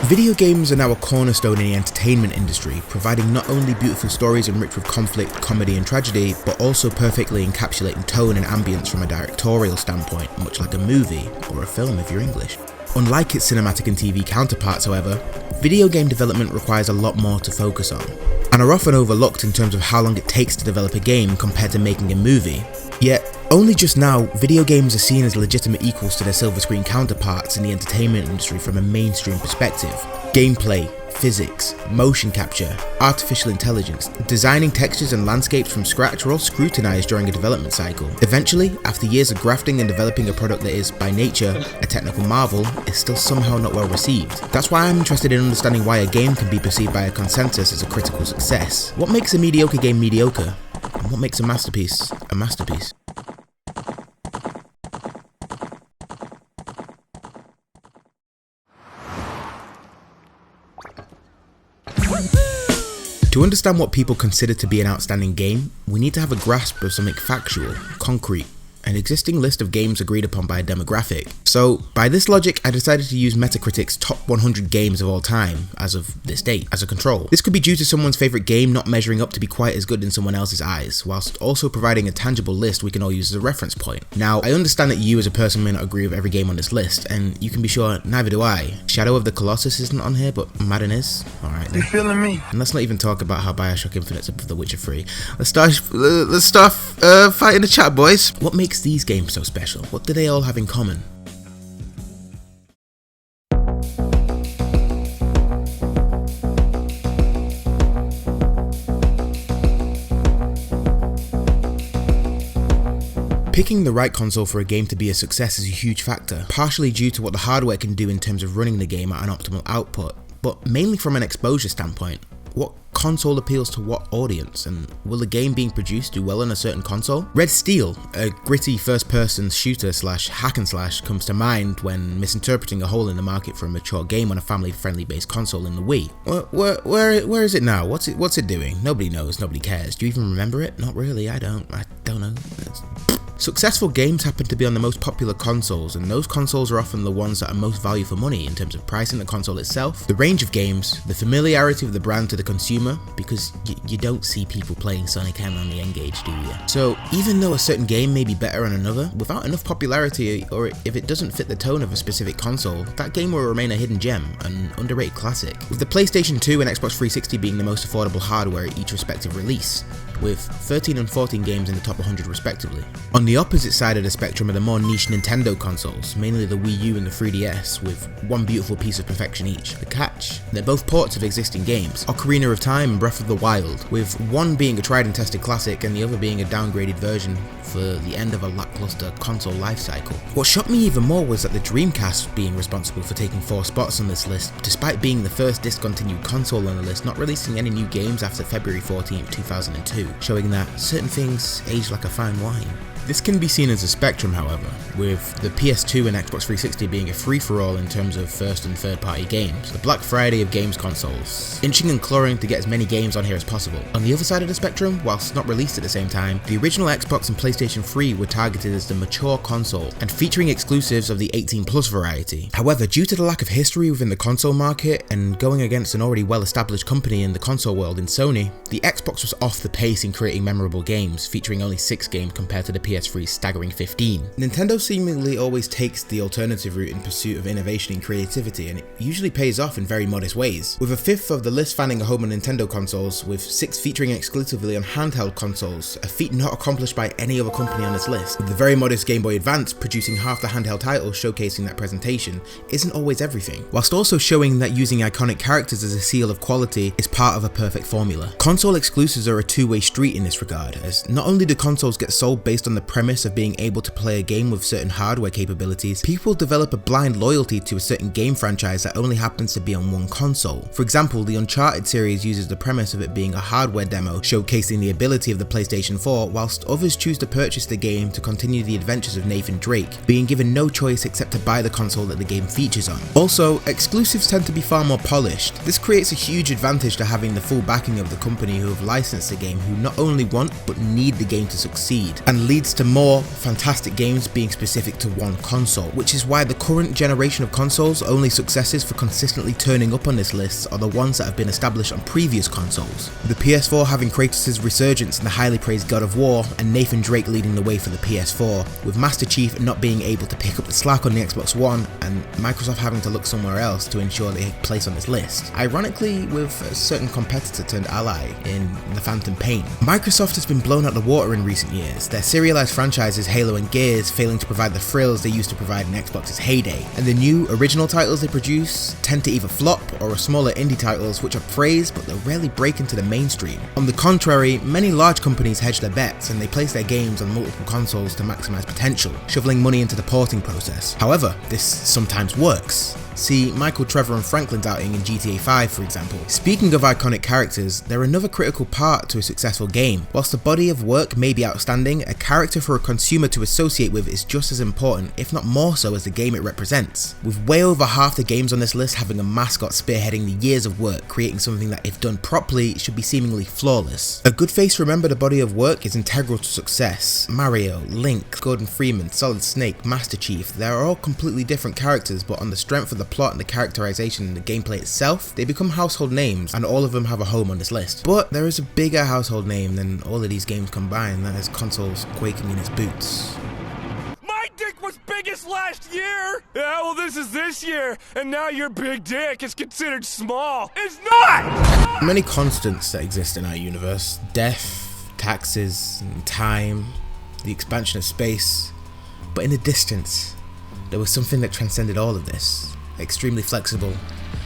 Video games are now a cornerstone in the entertainment industry, providing not only beautiful stories enriched with conflict, comedy and tragedy, but also perfectly encapsulating tone and ambience from a directorial standpoint, much like a movie, or a film if you're English. Unlike its cinematic and TV counterparts, however, video game development requires a lot more to focus on, and are often overlooked in terms of how long it takes to develop a game compared to making a movie. Yet, only just now, video games are seen as legitimate equals to their silver screen counterparts in the entertainment industry from a mainstream perspective. Gameplay, physics, motion capture, artificial intelligence, designing textures and landscapes from scratch are all scrutinized during a development cycle. Eventually, after years of grafting and developing a product that is, by nature, a technical marvel, is still somehow not well received. That's why I'm interested in understanding why a game can be perceived by a consensus as a critical success. What makes a mediocre game mediocre? And what makes a masterpiece a masterpiece? To understand what people consider to be an outstanding game, we need to have a grasp of something factual, concrete, an existing list of games agreed upon by a demographic. So, by this logic, I decided to use Metacritic's top 100 games of all time, as of this date, as a control. This could be due to someone's favourite game not measuring up to be quite as good in someone else's eyes, whilst also providing a tangible list we can all use as a reference point. Now, I understand that you as a person may not agree with every game on this list, and you can be sure neither do I. Shadow of the Colossus isn't on here, but Madden is. Alright then. You feeling me? And let's not even talk about how Bioshock Infinite's above The Witcher 3. Let's start fighting the chat, boys. What makes these games so special? What do they all have in common? Picking the right console for a game to be a success is a huge factor, partially due to what the hardware can do in terms of running the game at an optimal output, but mainly from an exposure standpoint. What console appeals to what audience, and will a game being produced do well on a certain console? Red Steel, a gritty first-person shooter slash hack and slash, comes to mind when misinterpreting a hole in the market for a mature game on a family-friendly based console in the Wii. Where is it now? What's it doing? Nobody knows, nobody cares. Do you even remember it? Not really, I don't know. Successful games happen to be on the most popular consoles, and those consoles are often the ones that are most value for money in terms of pricing the console itself, the range of games, the familiarity of the brand to the consumer, because you don't see people playing Sonic M on the N-Gage, do you? So even though a certain game may be better on another, without enough popularity, or if it doesn't fit the tone of a specific console, that game will remain a hidden gem, an underrated classic, with the PlayStation 2 and Xbox 360 being the most affordable hardware at each respective release, with 13 and 14 games in the top 100 respectively. On the opposite side of the spectrum are the more niche Nintendo consoles, mainly the Wii U and the 3DS, with one beautiful piece of perfection each. The catch? They're both ports of existing games, Ocarina of Time and Breath of the Wild, with one being a tried and tested classic and the other being a downgraded version for the end of a lackluster console lifecycle. What shocked me even more was that the Dreamcast being responsible for taking 4 spots on this list, despite being the first discontinued console on the list, not releasing any new games after February 14, 2002, showing that certain things age like a fine wine. This can be seen as a spectrum, however, with the PS2 and Xbox 360 being a free-for-all in terms of first and third-party games, the Black Friday of games consoles, inching and clawing to get as many games on here as possible. On the other side of the spectrum, whilst not released at the same time, the original Xbox and PlayStation 3 were targeted as the mature console and featuring exclusives of the 18+ variety. However, due to the lack of history within the console market and going against an already well-established company in the console world in Sony, the Xbox was off the pace in creating memorable games, featuring only 6 games compared to the PS3's staggering 15. Nintendo seemingly always takes the alternative route in pursuit of innovation and creativity, and it usually pays off in very modest ways, with a fifth of the list fanning a home on Nintendo consoles, with 6 featuring exclusively on handheld consoles, a feat not accomplished by any other company on this list, with the very modest Game Boy Advance producing half the handheld titles showcasing that presentation isn't always everything, whilst also showing that using iconic characters as a seal of quality is part of a perfect formula. Console exclusives are a two-way street in this regard, as not only do consoles get sold based on the premise of being able to play a game with certain hardware capabilities, people develop a blind loyalty to a certain game franchise that only happens to be on one console. For example, the Uncharted series uses the premise of it being a hardware demo showcasing the ability of the PlayStation 4, whilst others choose to purchase the game to continue the adventures of Nathan Drake, being given no choice except to buy the console that the game features on. Also, exclusives tend to be far more polished. This creates a huge advantage to having the full backing of the company who have licensed the game, who not only want but need the game to succeed, and leads leads to more fantastic games being specific to one console, which is why the current generation of consoles' only successes for consistently turning up on this list are the ones that have been established on previous consoles. The PS4 having Kratos' resurgence in the highly praised God of War, and Nathan Drake leading the way for the PS4, with Master Chief not being able to pick up the slack on the Xbox One, and Microsoft having to look somewhere else to ensure they place on this list. Ironically, with a certain competitor turned ally in the Phantom Pain. Microsoft has been blown out the water in recent years, their serialized franchises Halo and Gears failing to provide the thrills they used to provide in Xbox's heyday, and the new original titles they produce tend to either flop or are smaller indie titles which are praised but they rarely break into the mainstream. On the contrary, many large companies hedge their bets and they place their games on multiple consoles to maximize potential, shoveling money into the porting process. However, this sometimes works. See Michael, Trevor and Franklin's outing in GTA 5 for example. Speaking of iconic characters, they're another critical part to a successful game. Whilst the body of work may be outstanding, a character for a consumer to associate with is just as important, if not more so, as the game it represents. With way over half the games on this list having a mascot spearheading the years of work, creating something that if done properly should be seemingly flawless. A good face to remember the body of work is integral to success. Mario, Link, Gordon Freeman, Solid Snake, Master Chief, they are all completely different characters, but on the strength of the plot and the characterization and the gameplay itself, they become household names, and all of them have a home on this list. But there is a bigger household name than all of these games combined, that is consoles quaking in its boots. My dick was biggest last year! Yeah, well this is this year, and now your big dick is considered small. It's not! Many constants that exist in our universe: death, taxes, and time, the expansion of space. But in the distance, there was something that transcended all of this. Extremely flexible,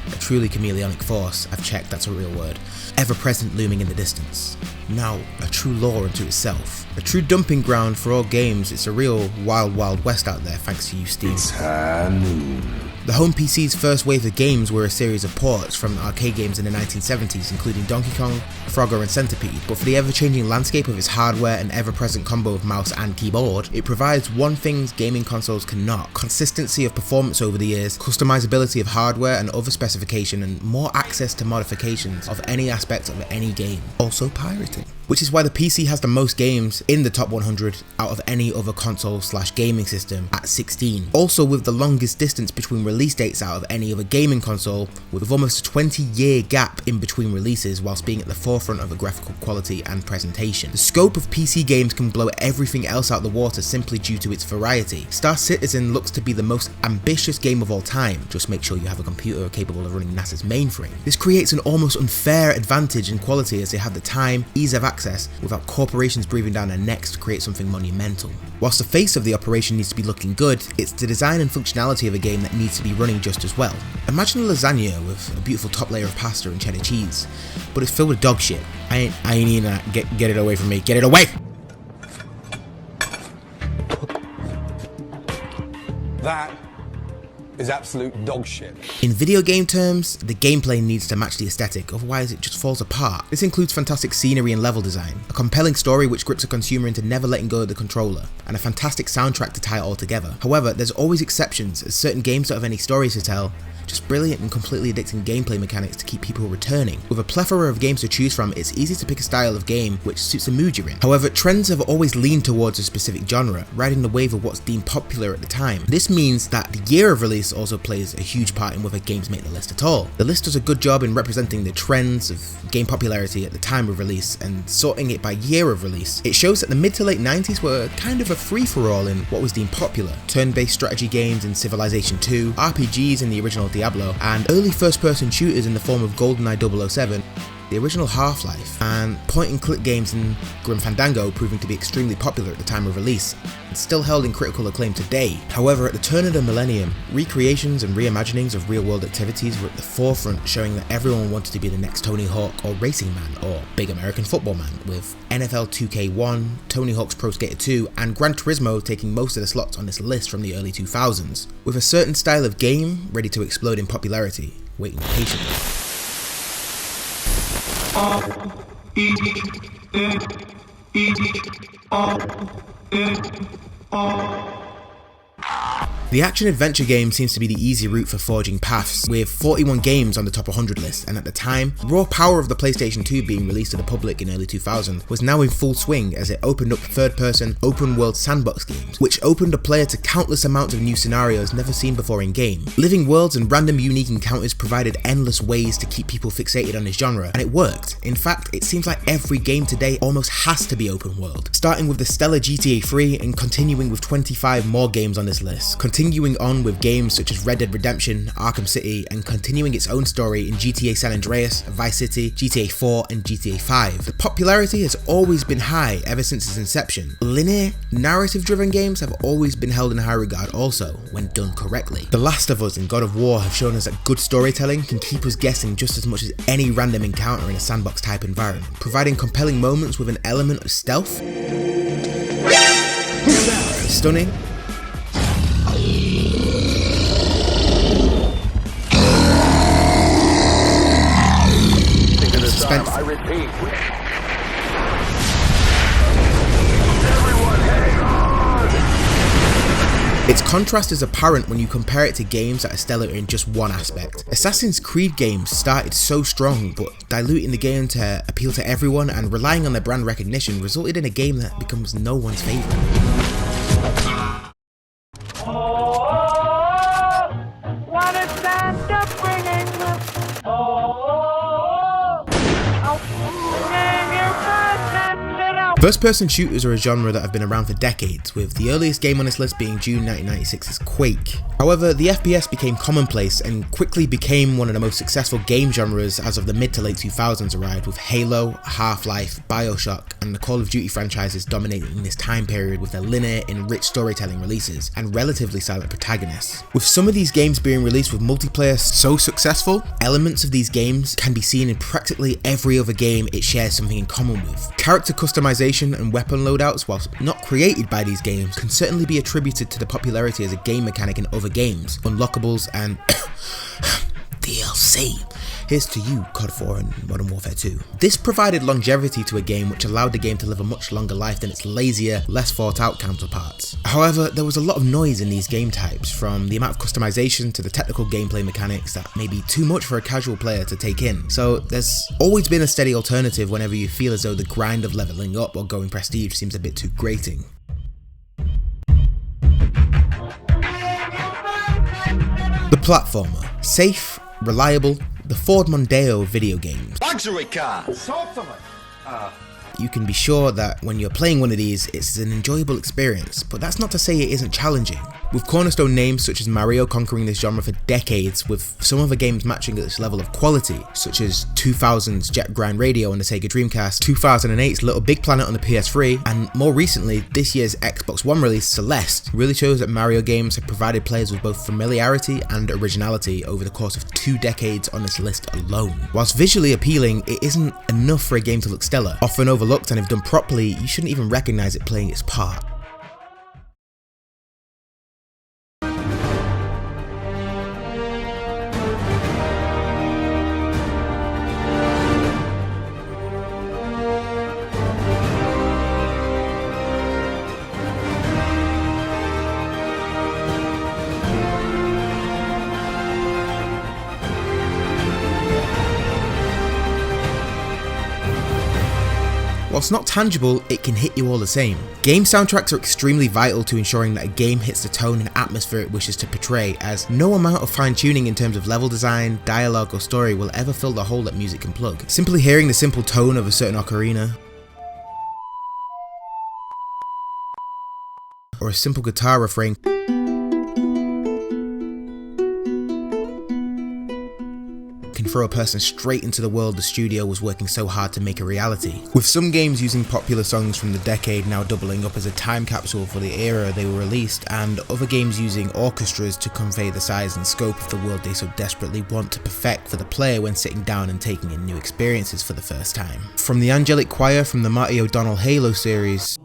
a truly chameleonic force, I've checked, that's a real word, ever present looming in the distance. Now, a true law unto itself. A true dumping ground for all games. It's a real wild wild west out there, thanks to you Steam. It's high noon. The home PC's first wave of games were a series of ports from arcade games in the 1970s, including Donkey Kong, Frogger and Centipede, but for the ever-changing landscape of its hardware and ever-present combo of mouse and keyboard, it provides one thing gaming consoles cannot: consistency of performance over the years, customizability of hardware and other specification, and more access to modifications of any aspect of any game. Also pirating. Which is why the PC has the most games in the top 100 out of any other console/gaming system at 16. Also with the longest distance between release dates out of any other gaming console, with almost a 20-year gap in between releases whilst being at the forefront of a graphical quality and presentation. The scope of PC games can blow everything else out the water simply due to its variety. Star Citizen looks to be the most ambitious game of all time. Just make sure you have a computer capable of running NASA's mainframe. This creates an almost unfair advantage in quality as they have the time, ease of access, without corporations breathing down their necks to create something monumental. Whilst the face of the operation needs to be looking good, it's the design and functionality of a game that needs to be running just as well. Imagine a lasagna with a beautiful top layer of pasta and cheddar cheese, but it's filled with dog shit. I ain't eating that. Get it away from me. Get it away! That is absolute dog shit. In video game terms, the gameplay needs to match the aesthetic, otherwise it just falls apart. This includes fantastic scenery and level design, a compelling story which grips a consumer into never letting go of the controller, and a fantastic soundtrack to tie it all together. However, there's always exceptions, as certain games don't have any stories to tell, just brilliant and completely addicting gameplay mechanics to keep people returning. With a plethora of games to choose from, it's easy to pick a style of game which suits the mood you're in. However, trends have always leaned towards a specific genre, riding the wave of what's deemed popular at the time. This means that the year of release also plays a huge part in whether games make the list at all. The list does a good job in representing the trends of game popularity at the time of release and sorting it by year of release. It shows that the mid to late 90s were kind of a free-for-all in what was deemed popular. Turn-based strategy games in Civilization 2, RPGs in the original Diablo, and early first-person shooters in the form of GoldenEye 007, the original Half-Life, and point-and-click games in Grim Fandango proving to be extremely popular at the time of release, and still held in critical acclaim today. However, at the turn of the millennium, recreations and reimaginings of real-world activities were at the forefront, showing that everyone wanted to be the next Tony Hawk or Racing Man or Big American Football Man, with NFL 2K1, Tony Hawk's Pro Skater 2, and Gran Turismo taking most of the slots on this list from the early 2000s, with a certain style of game ready to explode in popularity, waiting patiently. The action-adventure game seems to be the easy route for forging paths, with 41 games on the top 100 list, and at the time, the raw power of the PlayStation 2 being released to the public in early 2000 was now in full swing as it opened up third-person, open-world sandbox games, which opened a player to countless amounts of new scenarios never seen before in-game. Living worlds and random unique encounters provided endless ways to keep people fixated on this genre, and it worked. In fact, it seems like every game today almost has to be open world, starting with the stellar GTA 3 and continuing with 25 more games on this list, continuing on with games such as Red Dead Redemption, Arkham City, and continuing its own story in GTA San Andreas, Vice City, GTA 4, and GTA 5. The popularity has always been high ever since its inception. Linear, narrative-driven games have always been held in high regard also, when done correctly. The Last of Us and God of War have shown us that good storytelling can keep us guessing just as much as any random encounter in a sandbox-type environment, providing compelling moments with an element of stealth, stunning, suspense, I repeat. Its contrast is apparent when you compare it to games that are stellar in just one aspect. Assassin's Creed games started so strong, but diluting the game to appeal to everyone and relying on their brand recognition resulted in a game that becomes no one's favourite. First-person shooters are a genre that have been around for decades, with the earliest game on this list being June 1996's Quake. However, the FPS became commonplace and quickly became one of the most successful game genres as of the mid to late 2000s arrived, with Halo, Half-Life, Bioshock, and the Call of Duty franchises dominating this time period with their linear and rich storytelling releases, and relatively silent protagonists. With some of these games being released with multiplayer so successful, elements of these games can be seen in practically every other game it shares something in common with. Character customization and weapon loadouts, whilst not created by these games, can certainly be attributed to the popularity as a game mechanic in other games, unlockables, and DLC. Here's to you, COD 4 and Modern Warfare 2. This provided longevity to a game which allowed the game to live a much longer life than its lazier, less thought out counterparts. However, there was a lot of noise in these game types, from the amount of customization to the technical gameplay mechanics that may be too much for a casual player to take in. So there's always been a steady alternative whenever you feel as though the grind of leveling up or going prestige seems a bit too grating. The platformer. Safe, reliable, the Ford Mondeo of video games. Luxury car. You can be sure that when you're playing one of these, it's an enjoyable experience, but that's not to say it isn't challenging. With cornerstone names such as Mario conquering this genre for decades, with some other games matching at this level of quality, such as 2000's Jet Grind Radio on the Sega Dreamcast, 2008's Little Big Planet on the PS3, and more recently, this year's Xbox One release Celeste, really shows that Mario games have provided players with both familiarity and originality over the course of 2 decades on this list alone. Whilst visually appealing, it isn't enough for a game to look stellar. Often overlooked, and if done properly, you shouldn't even recognise it playing its part. Whilst not tangible, it can hit you all the same. Game soundtracks are extremely vital to ensuring that a game hits the tone and atmosphere it wishes to portray, as no amount of fine-tuning in terms of level design, dialogue or story will ever fill the hole that music can plug. Simply hearing the simple tone of a certain ocarina, or a simple guitar refrain can throw a person straight into the world the studio was working so hard to make a reality. With some games using popular songs from the decade now doubling up as a time capsule for the era they were released, and other games using orchestras to convey the size and scope of the world they so desperately want to perfect for the player when sitting down and taking in new experiences for the first time. From the angelic choir from the Marty O'Donnell Halo series,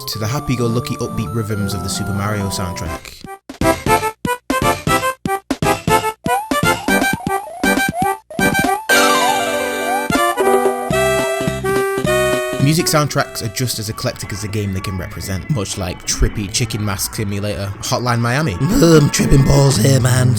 to the happy-go-lucky upbeat rhythms of the Super Mario soundtrack. soundtracks are just as eclectic as the game they can represent, much like trippy chicken mask simulator Hotline Miami. Tripping balls here, man.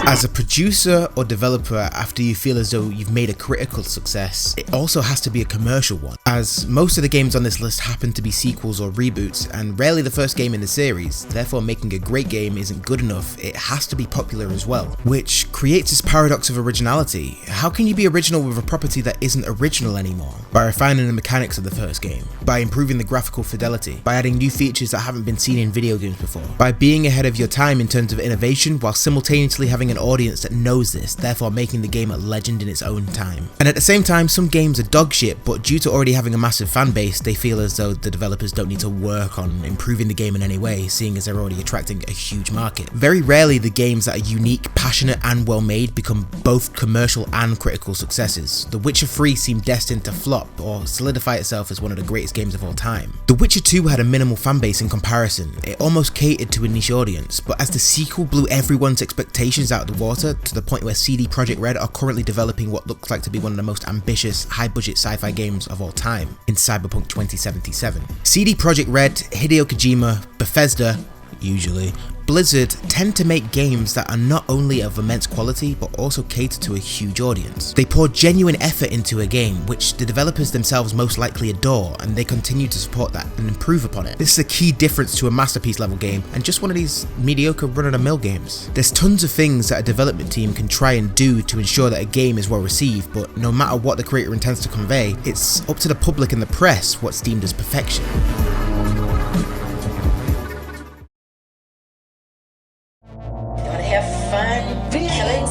As a producer or developer, after you feel as though you've made a critical success, it also has to be a commercial one, as most of the games on this list happen to be sequels or reboots, and rarely the first game in the series. Therefore, making a great game isn't good enough, it has to be popular as well, which creates this paradox of originality. How can you be original with a property that isn't original anymore? By refining the mechanics of the first game, by improving the graphical fidelity, by adding new features that haven't been seen in video games before, by being ahead of your time in terms of innovation while simultaneously having an audience that knows this, therefore making the game a legend in its own time. And at the same time, some games are dog shit, but due to already having a massive fan base, they feel as though the developers don't need to work on improving the game in any way, seeing as they're already attracting a huge market. Very rarely the games that are unique, passionate and well made become both commercial and critical successes. The Witcher 3 seemed destined to flop or solidify itself as one of the greatest games of all time. The Witcher 2 had a minimal fan base in comparison, it almost catered to a niche audience, but as the sequel blew everyone's expectations out of the water to the point where CD Projekt Red are currently developing what looks like to be one of the most ambitious, high-budget sci-fi games of all time in Cyberpunk 2077. CD Projekt Red, Hideo Kojima, Bethesda, usually, Blizzard tend to make games that are not only of immense quality but also cater to a huge audience. They pour genuine effort into a game which the developers themselves most likely adore, and they continue to support that and improve upon it. This is a key difference to a masterpiece level game and just one of these mediocre run-of-the-mill games. There's tons of things that a development team can try and do to ensure that a game is well received, but no matter what the creator intends to convey, it's up to the public and the press what's deemed as perfection.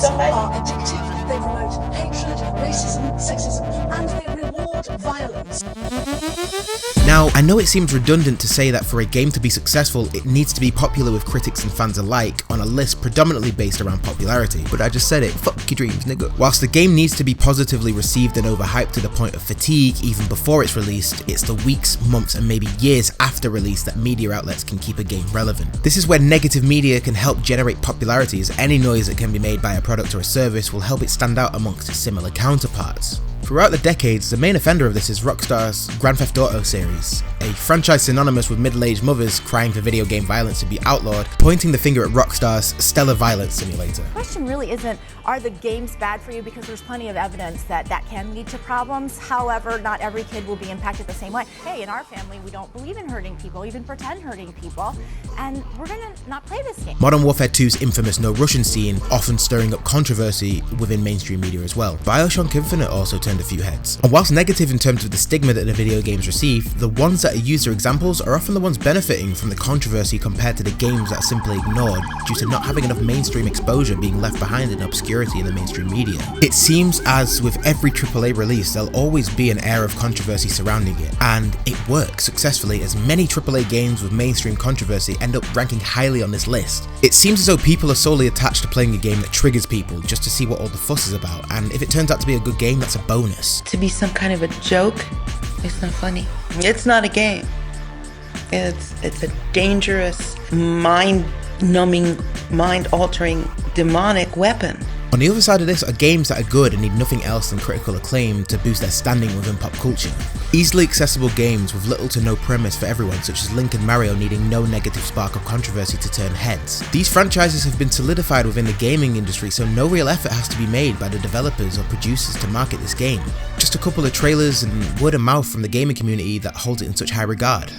Are addictive. They promote hatred, racism, sexism, and they reward violence. Now, I know it seems redundant to say that for a game to be successful, it needs to be popular with critics and fans alike on a list predominantly based around popularity, but I just said it, fuck your dreams, nigga. Whilst the game needs to be positively received and overhyped to the point of fatigue even before it's released, it's the weeks, months, and maybe years after release that media outlets can keep a game relevant. This is where negative media can help generate popularity, as any noise that can be made by a product or a service will help it stand out amongst its similar counterparts. Throughout the decades, the main offender of this is Rockstar's Grand Theft Auto series, a franchise synonymous with middle-aged mothers crying for video game violence to be outlawed, pointing the finger at Rockstar's stellar violence simulator. The question really isn't, are the games bad for you? Because there's plenty of evidence that that can lead to problems. However, not every kid will be impacted the same way. Hey, in our family, we don't believe in hurting people, even pretend hurting people, and we're gonna not play this game. Modern Warfare 2's infamous No Russian scene, often stirring up controversy within mainstream media as well. BioShock Infinite also turned a few heads. And whilst negative in terms of the stigma that the video games receive, the ones that are used as examples are often the ones benefiting from the controversy compared to the games that are simply ignored due to not having enough mainstream exposure, being left behind in obscurity in the mainstream media. It seems as with every AAA release, there'll always be an air of controversy surrounding it, and it works successfully as many AAA games with mainstream controversy end up ranking highly on this list. It seems as though people are solely attached to playing a game that triggers people just to see what all the fuss is about, and if it turns out to be a good game, that's a bonus. To be some kind of a joke, it's not funny. It's not a game. It's a dangerous, mind-numbing, mind-altering, demonic weapon. On the other side of this are games that are good and need nothing else than critical acclaim to boost their standing within pop culture. Easily accessible games with little to no premise for everyone, such as Link and Mario needing no negative spark of controversy to turn heads. These franchises have been solidified within the gaming industry, so no real effort has to be made by the developers or producers to market this game. Just a couple of trailers and word of mouth from the gaming community that holds it in such high regard.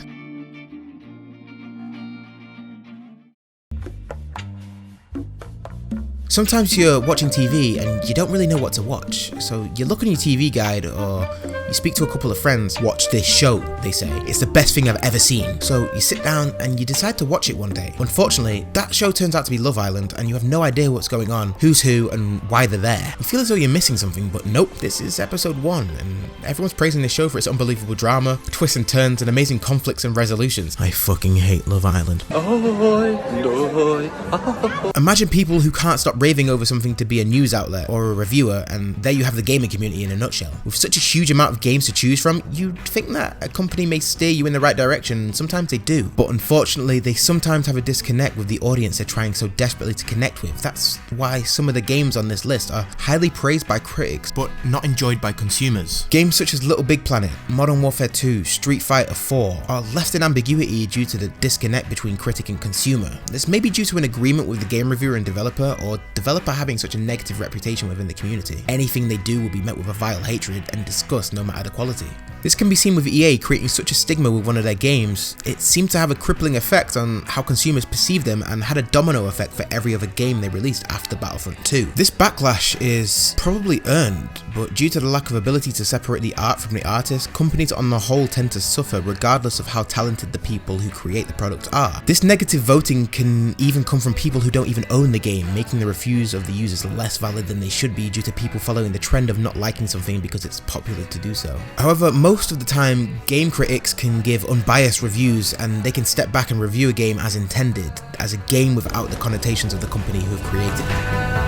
Sometimes you're watching TV and you don't really know what to watch, so you look on your TV guide or you speak to a couple of friends. Watch this show, they say. It's the best thing I've ever seen. So you sit down and you decide to watch it one day. Unfortunately, that show turns out to be Love Island and you have no idea what's going on, who's who and why they're there. You feel as though you're missing something, but nope, this is episode 1 and everyone's praising this show for its unbelievable drama, twists and turns and amazing conflicts and resolutions. I fucking hate Love Island. Imagine people who can't stop raving over something to be a news outlet or a reviewer, and there you have the gaming community in a nutshell. With such a huge amount of games to choose from, you'd think that a company may steer you in the right direction, and sometimes they do. But unfortunately, they sometimes have a disconnect with the audience they're trying so desperately to connect with. That's why some of the games on this list are highly praised by critics, but not enjoyed by consumers. Games such as Little Big Planet, Modern Warfare 2, Street Fighter 4 are left in ambiguity due to the disconnect between critic and consumer. This may be due to an agreement with the game reviewer and developer, or developer having such a negative reputation within the community. Anything they do will be met with a vile hatred and disgust no matter the quality. This can be seen with EA creating such a stigma with one of their games. It seemed to have a crippling effect on how consumers perceive them and had a domino effect for every other game they released after Battlefront 2. This backlash is probably earned, but due to the lack of ability to separate the art from the artist, companies on the whole tend to suffer regardless of how talented the people who create the product are. This negative voting can even come from people who don't even own the game, making the reviews of the users less valid than they should be due to people following the trend of not liking something because it's popular to do so. However, most of the time, game critics can give unbiased reviews and they can step back and review a game as intended, as a game without the connotations of the company who have created it.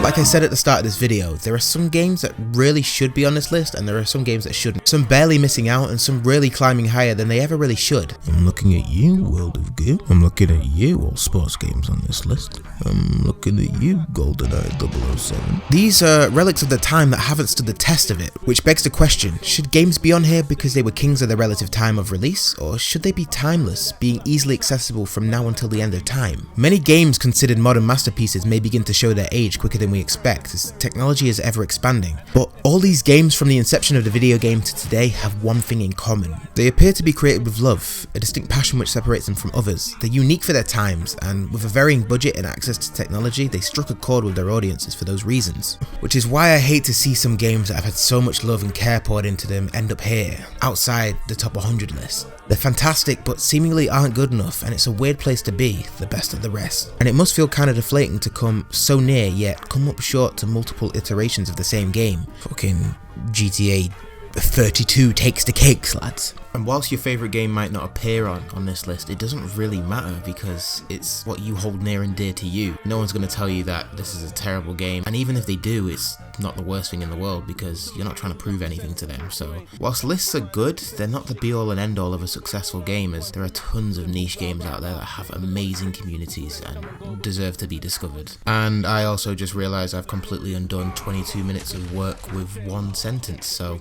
Like I said at the start of this video, there are some games that really should be on this list and there are some games that shouldn't. Some barely missing out and some really climbing higher than they ever really should. I'm looking at you, World of Goo. I'm looking at you, all sports games on this list. I'm looking at you, GoldenEye 007. These are relics of the time that haven't stood the test of it, which begs the question, should games be on here because they were kings of their relative time of release, or should they be timeless, being easily accessible from now until the end of time? Many games considered modern masterpieces may begin to show their age quicker than we expect, as technology is ever expanding. But all these games from the inception of the video game to today have one thing in common. They appear to be created with love, a distinct passion which separates them from others. They're unique for their times, and with a varying budget and access to technology, they struck a chord with their audiences for those reasons. Which is why I hate to see some games that have had so much love and care poured into them end up here, outside the top 100 list. They're fantastic, but seemingly aren't good enough, and it's a weird place to be, the best of the rest. And it must feel kind of deflating to come so near, yet come up short to multiple iterations of the same game. Fucking GTA 32 takes the cakes, lads. And whilst your favourite game might not appear on this list, it doesn't really matter because it's what you hold near and dear to you. No one's going to tell you that this is a terrible game, and even if they do, it's not the worst thing in the world because you're not trying to prove anything to them. So whilst lists are good, they're not the be all and end all of a successful game, as there are tons of niche games out there that have amazing communities and deserve to be discovered. And I also just realised I've completely undone 22 minutes of work with one sentence, so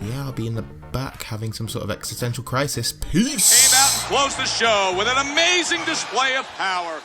yeah, I'll be in the back having some sort of existential crisis. Peace! Came out and closed the show with an amazing display of power.